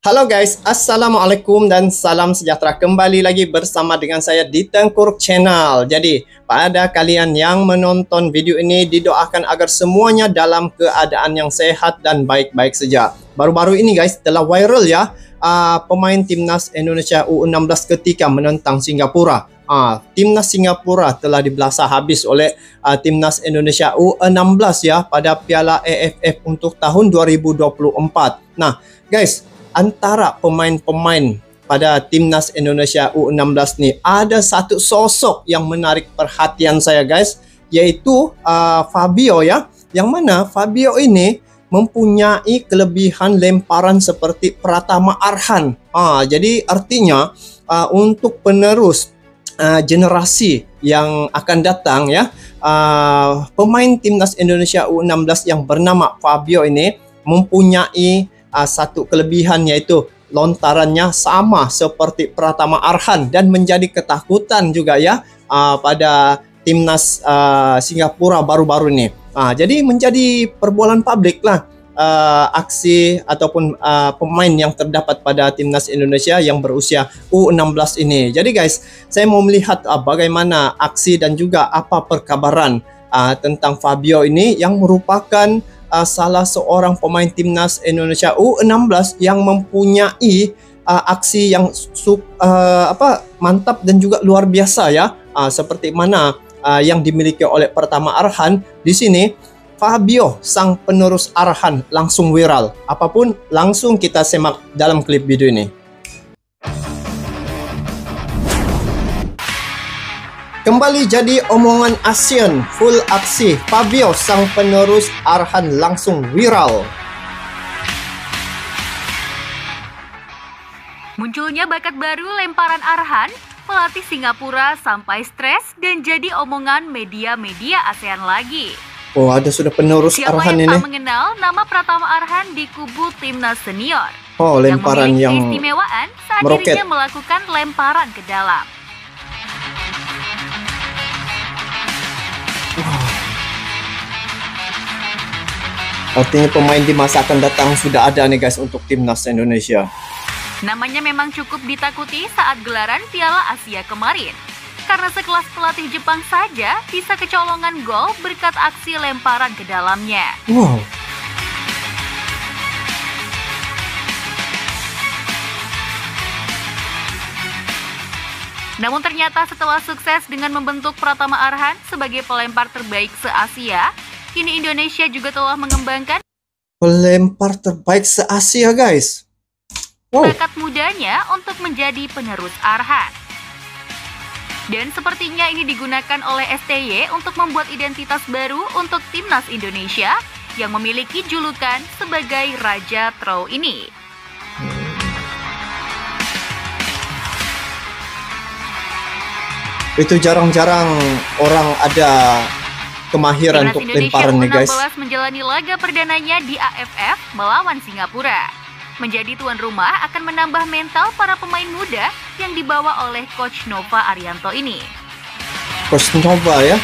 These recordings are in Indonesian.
Halo guys, Assalamualaikum dan salam sejahtera. Kembali lagi bersama dengan saya di Tengkuruk Channel. Jadi, pada kalian yang menonton video ini, didoakan agar semuanya dalam keadaan yang sehat dan baik-baik saja. Baru-baru ini guys, telah viral ya, pemain timnas Indonesia U16 ketika menentang Singapura. Timnas Singapura telah dibelasah habis oleh timnas Indonesia U16 ya pada Piala AFF untuk tahun 2024. Nah, guys, antara pemain-pemain pada timnas Indonesia U16 nih, ada satu sosok yang menarik perhatian saya guys, yaitu Fabio ya. Yang mana Fabio ini mempunyai kelebihan lemparan seperti Pratama Arhan. Jadi artinya untuk penerus generasi yang akan datang ya, pemain timnas Indonesia U16 yang bernama Fabio ini mempunyai satu kelebihan, yaitu lontarannya sama seperti Pratama Arhan dan menjadi ketakutan juga ya pada timnas Singapura baru-baru ini. Jadi menjadi perbualan publik lah aksi ataupun pemain yang terdapat pada timnas Indonesia yang berusia U16 ini. Jadi guys, saya mau melihat bagaimana aksi dan juga apa perkabaran tentang Fabio ini yang merupakan salah seorang pemain timnas Indonesia U16 yang mempunyai aksi yang mantap dan juga luar biasa ya, seperti mana yang dimiliki oleh Pratama Arhan. Di sini Fabio, sang penerus Arhan, langsung viral. Apapun, langsung kita simak dalam klip video ini. Kembali jadi omongan ASEAN, full aksi. Fabio, sang penerus Arhan, langsung viral. Munculnya bakat baru lemparan Arhan, pelatih Singapura sampai stres dan jadi omongan media-media ASEAN lagi. Oh, ada sudah penerus Siapa Arhan yang ini. tak mengenal nama Pratama Arhan di kubu timnas senior. Oh, lemparan yang keistimewaan saat meroket. dirinya melakukan lemparan ke dalam. Artinya pemain di masa akan datang sudah ada nih guys untuk timnas Indonesia. Namanya memang cukup ditakuti saat gelaran Piala Asia kemarin. Karena sekelas pelatih Jepang saja bisa kecolongan gol berkat aksi lemparan ke dalamnya. Wow. Namun ternyata setelah sukses dengan membentuk Pratama Arhan sebagai pelempar terbaik se-Asia, kini Indonesia juga telah mengembangkan Pelempar terbaik se-Asia guys. Wow. bakat mudanya untuk menjadi penerus Arhan. Dan sepertinya ini digunakan oleh STY untuk membuat identitas baru untuk timnas Indonesia yang memiliki julukan sebagai Raja Throw ini. Itu jarang-jarang orang ada kemahiran Timnas untuk Indonesia lemparan nih guys. U16 menjalani laga perdananya di AFF melawan Singapura. Menjadi tuan rumah akan menambah mental para pemain muda yang dibawa oleh Coach Nova Arianto ini. Coach Nova ya.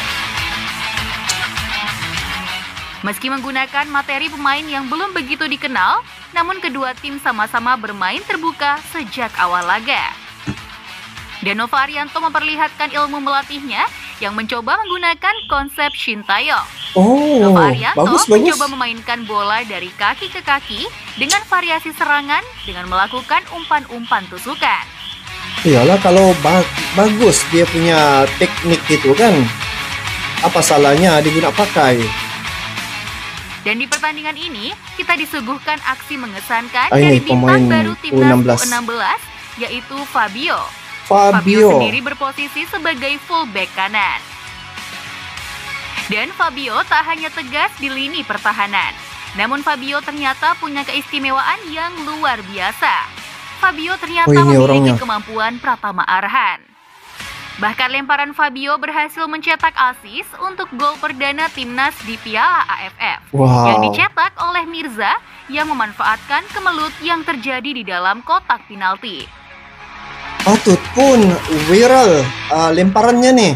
Meski menggunakan materi pemain yang belum begitu dikenal, namun kedua tim sama-sama bermain terbuka sejak awal laga. Dan Nova Arianto memperlihatkan ilmu melatihnya yang mencoba menggunakan konsep Shin-Taeyong. Oh, Nova Arianto bagus. mencoba memainkan bola dari kaki ke kaki dengan variasi serangan dengan melakukan umpan-umpan tusukan. Iyalah kalau bagus dia punya teknik gitu kan. Apa salahnya digunakan pakai? Dan di pertandingan ini, kita disuguhkan aksi mengesankan Ini dari bintang pemain baru timnas U16. U16, yaitu Fabio. Fabio. Fabio sendiri berposisi sebagai fullback kanan. Dan Fabio tak hanya tegas di lini pertahanan, namun Fabio ternyata punya keistimewaan yang luar biasa. Fabio ternyata ini memiliki orangnya. kemampuan Pratama Arhan. Bahkan lemparan Fabio berhasil mencetak asis untuk gol perdana timnas di Piala AFF. Wow. Yang dicetak oleh Mirza yang memanfaatkan kemelut yang terjadi di dalam kotak penalti. Patut pun viral lemparannya nih.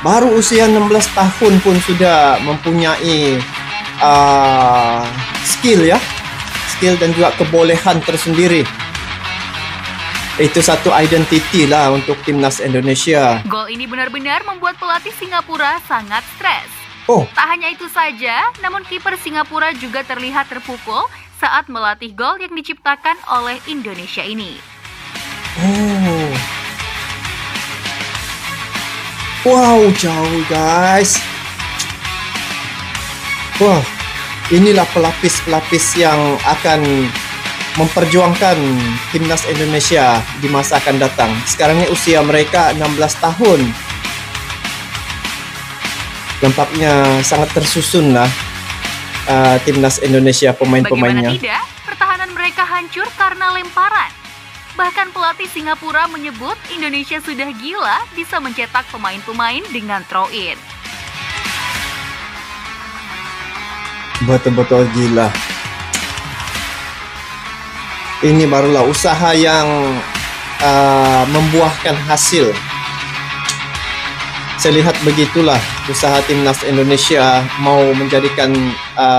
Baru usia 16 tahun pun sudah mempunyai skill ya. skill dan juga kebolehan tersendiri. Itu satu identiti lah untuk timnas Indonesia. Gol ini benar-benar membuat pelatih Singapura sangat stres. Oh, Tak hanya itu saja, namun kiper Singapura juga terlihat terpukul saat melatih gol yang diciptakan oleh Indonesia ini. oh. Wow, jauh guys. Wah, inilah pelapis-pelapis yang akan memperjuangkan timnas Indonesia di masa akan datang. Sekarang ini usia mereka 16 tahun. Nampaknya sangat tersusun lah timnas Indonesia, Bagaimana pemain-pemainnya. tidak, pertahanan mereka hancur karena lemparan. Bahkan pelatih Singapura menyebut Indonesia sudah gila bisa mencetak pemain-pemain dengan throw-in. Betul-betul gila. Ini barulah usaha yang membuahkan hasil. Saya lihat begitulah usaha timnas Indonesia mau menjadikan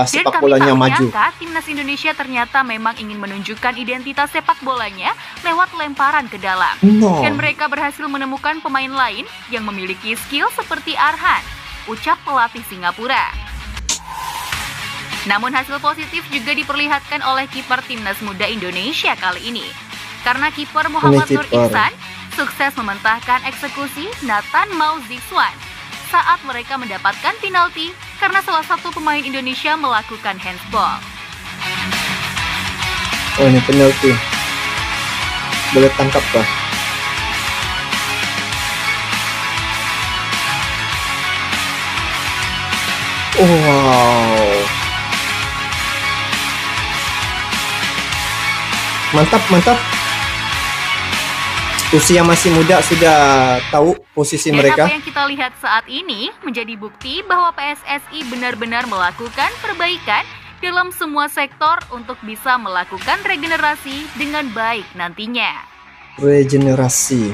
sepak bolanya maju. Menyangka timnas Indonesia ternyata memang ingin menunjukkan identitas sepak bolanya lewat lemparan ke dalam. No. Dan mereka berhasil menemukan pemain lain yang memiliki skill seperti Arhan, ucap pelatih Singapura. Namun hasil positif juga diperlihatkan oleh kiper timnas muda Indonesia kali ini. Karena kiper Muhammad Nur kiper. Ihsan sukses mementahkan eksekusi Nathan Mau Zixuan saat mereka mendapatkan penalti karena salah satu pemain Indonesia melakukan handsball. Oh, ini penalti. Boleh tangkap kah? Wow. Mantap, mantap. Usia masih muda sudah tahu posisi Dan mereka. apa yang kita lihat saat ini menjadi bukti bahwa PSSI benar-benar melakukan perbaikan dalam semua sektor untuk bisa melakukan regenerasi dengan baik nantinya. Regenerasi.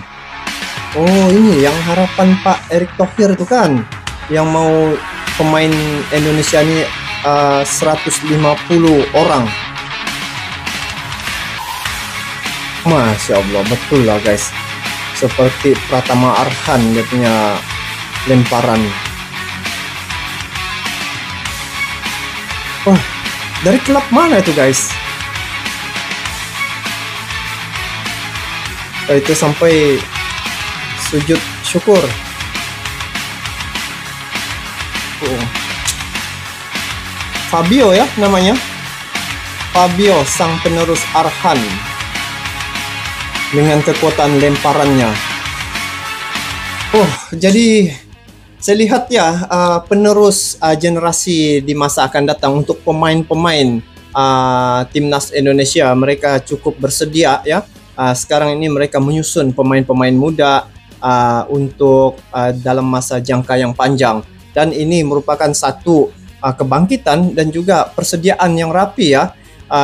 Oh, ini yang harapan Pak Erick Thohir itu kan, yang mau pemain Indonesia ini 150 orang. Masya Allah, betul lah guys. Seperti Pratama Arhan dia punya lemparan. Wah, dari klub mana itu guys? Itu sampai sujud syukur. Oh. Fabio ya namanya. Fabio sang penerus Arhan dengan kekuatan lemparannya. Oh, jadi saya lihat ya penerus generasi di masa akan datang untuk pemain-pemain timnas Indonesia, mereka cukup bersedia ya. Sekarang ini mereka menyusun pemain-pemain muda untuk dalam masa jangka yang panjang, dan ini merupakan satu kebangkitan dan juga persediaan yang rapi ya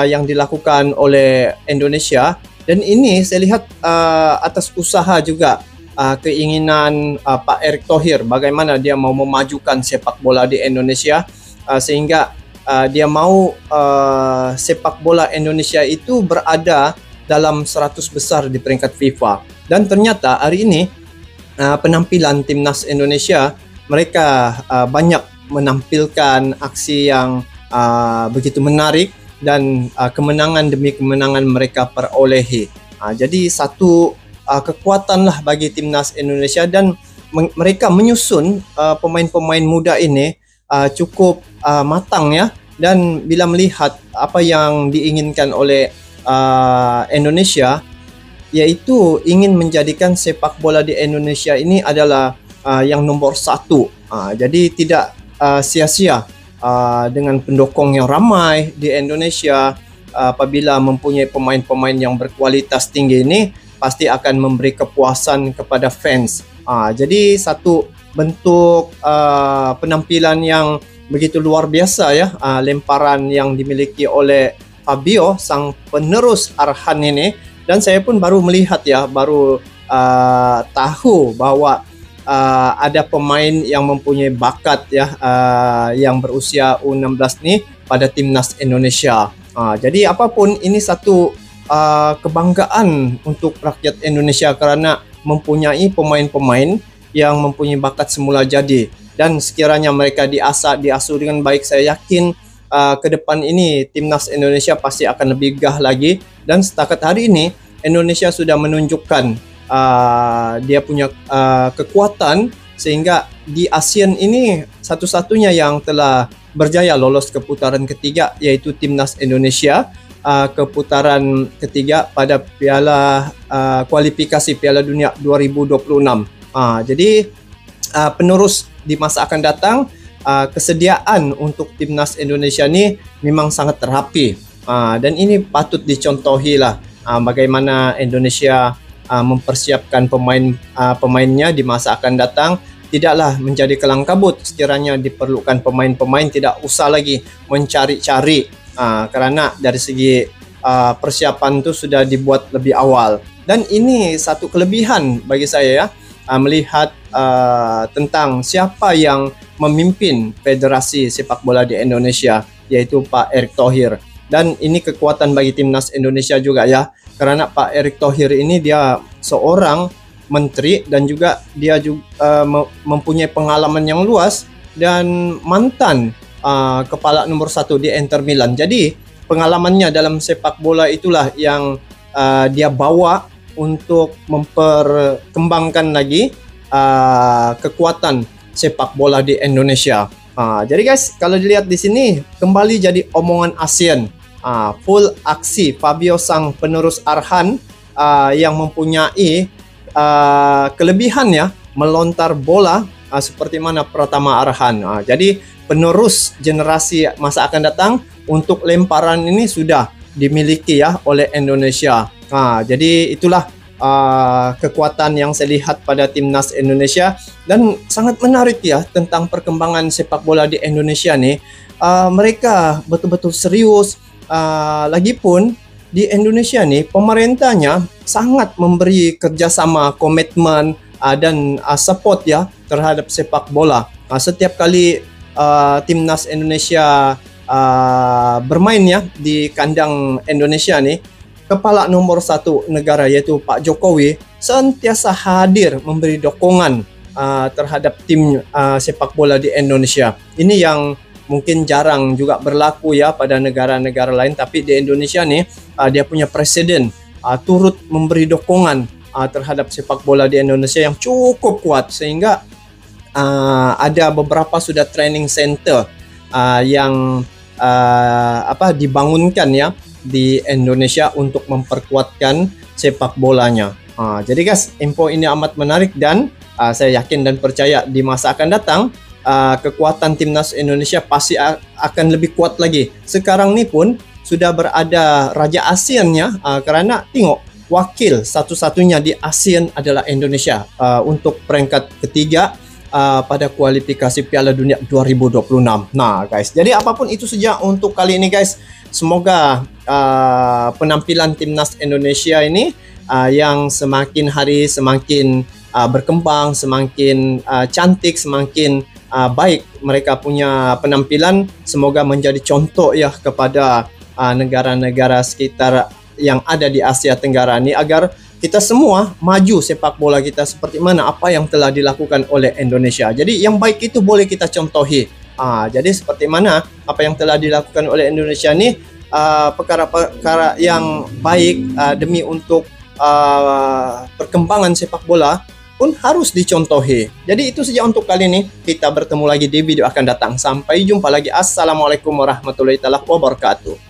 yang dilakukan oleh Indonesia. Dan ini saya lihat atas usaha juga keinginan Pak Erick Thohir, bagaimana dia mau memajukan sepak bola di Indonesia, sehingga dia mau sepak bola Indonesia itu berada dalam 100 besar di peringkat FIFA. Dan ternyata hari ini penampilan timnas Indonesia, mereka banyak menampilkan aksi yang begitu menarik, dan kemenangan demi kemenangan mereka perolehi. Jadi satu kekuatan lah bagi timnas Indonesia, dan mereka menyusun pemain-pemain muda ini cukup matang ya. Dan bila melihat apa yang diinginkan oleh Indonesia, yaitu ingin menjadikan sepak bola di Indonesia ini adalah yang nomor satu. Jadi tidak sia-sia dengan pendukung yang ramai di Indonesia. Apabila mempunyai pemain-pemain yang berkualitas tinggi ini, pasti akan memberi kepuasan kepada fans. Jadi satu bentuk penampilan yang begitu luar biasa ya, lemparan yang dimiliki oleh Fabio sang penerus Arhan ini. Dan saya pun baru melihat ya, baru tahu bahwa ada pemain yang mempunyai bakat ya, yang berusia U16 nih pada timnas Indonesia. Jadi apapun ini satu kebanggaan untuk rakyat Indonesia karena mempunyai pemain-pemain yang mempunyai bakat semula jadi, dan sekiranya mereka diasuh dengan baik, saya yakin ke depan ini timnas Indonesia pasti akan lebih gah lagi. Dan setakat hari ini Indonesia sudah menunjukkan dia punya kekuatan sehingga di ASEAN ini satu-satunya yang telah berjaya lolos ke putaran ketiga, yaitu timnas Indonesia ke putaran ketiga pada kualifikasi Piala Dunia 2026. Jadi penerus di masa akan datang, kesediaan untuk timnas Indonesia ini memang sangat terapi, dan ini patut dicontohi lah bagaimana Indonesia mempersiapkan pemainnya di masa akan datang. Tidaklah menjadi kelang kabut sekiranya diperlukan pemain-pemain, tidak usah lagi mencari-cari. Karena dari segi persiapan itu sudah dibuat lebih awal, dan ini satu kelebihan bagi saya ya, melihat tentang siapa yang memimpin Federasi Sepak Bola di Indonesia, yaitu Pak Erick Thohir. Dan ini kekuatan bagi timnas Indonesia juga ya, karena Pak Erick Thohir ini dia seorang menteri dan juga dia juga mempunyai pengalaman yang luas dan mantan kepala nomor 1 di Inter Milan. Jadi pengalamannya dalam sepak bola itulah yang dia bawa untuk memperkembangkan lagi kekuatan sepak bola di Indonesia. Jadi guys, kalau dilihat di sini kembali jadi omongan ASEAN. Full aksi Fabio sang penerus Arhan yang mempunyai kelebihan ya, melontar bola seperti mana Pratama Arhan. Jadi penerus generasi masa akan datang untuk lemparan ini sudah dimiliki ya oleh Indonesia. Jadi itulah kekuatan yang saya lihat pada timnas Indonesia, dan sangat menarik ya tentang perkembangan sepak bola di Indonesia nih. Mereka betul-betul serius. Lagipun di Indonesia nih pemerintahnya sangat memberi kerjasama, komitmen dan support ya terhadap sepak bola. Setiap kali timnas Indonesia bermain ya di kandang Indonesia nih, kepala nomor 1 negara yaitu Pak Jokowi sentiasa hadir memberi dukungan terhadap tim sepak bola di Indonesia. Ini yang mungkin jarang juga berlaku ya pada negara-negara lain, tapi di Indonesia nih dia punya presiden turut memberi dukungan terhadap sepak bola di Indonesia yang cukup kuat, sehingga ada beberapa sudah training center yang dibangunkan ya di Indonesia untuk memperkuatkan sepak bolanya. Jadi guys, info ini amat menarik, dan saya yakin dan percaya di masa akan datang kekuatan timnas Indonesia pasti akan lebih kuat lagi. Sekarang ini pun sudah berada Raja ASEAN ya, karena tengok wakil satu-satunya di ASEAN adalah Indonesia untuk peringkat ketiga pada kualifikasi Piala Dunia 2026. Nah guys, jadi apapun itu saja untuk kali ini guys. Semoga penampilan timnas Indonesia ini yang semakin hari semakin berkembang, semakin cantik, semakin baik mereka punya penampilan. Semoga menjadi contoh ya kepada negara-negara sekitar yang ada di Asia Tenggara ini, agar kita semua maju sepak bola kita seperti mana apa yang telah dilakukan oleh Indonesia. Jadi yang baik itu boleh kita contohi. Jadi seperti mana apa yang telah dilakukan oleh Indonesia ini, perkara-perkara yang baik demi untuk perkembangan sepak bola pun harus dicontohi. Jadi itu saja untuk kali ini. Kita bertemu lagi di video akan datang. Sampai jumpa lagi. Assalamualaikum warahmatullahi wabarakatuh.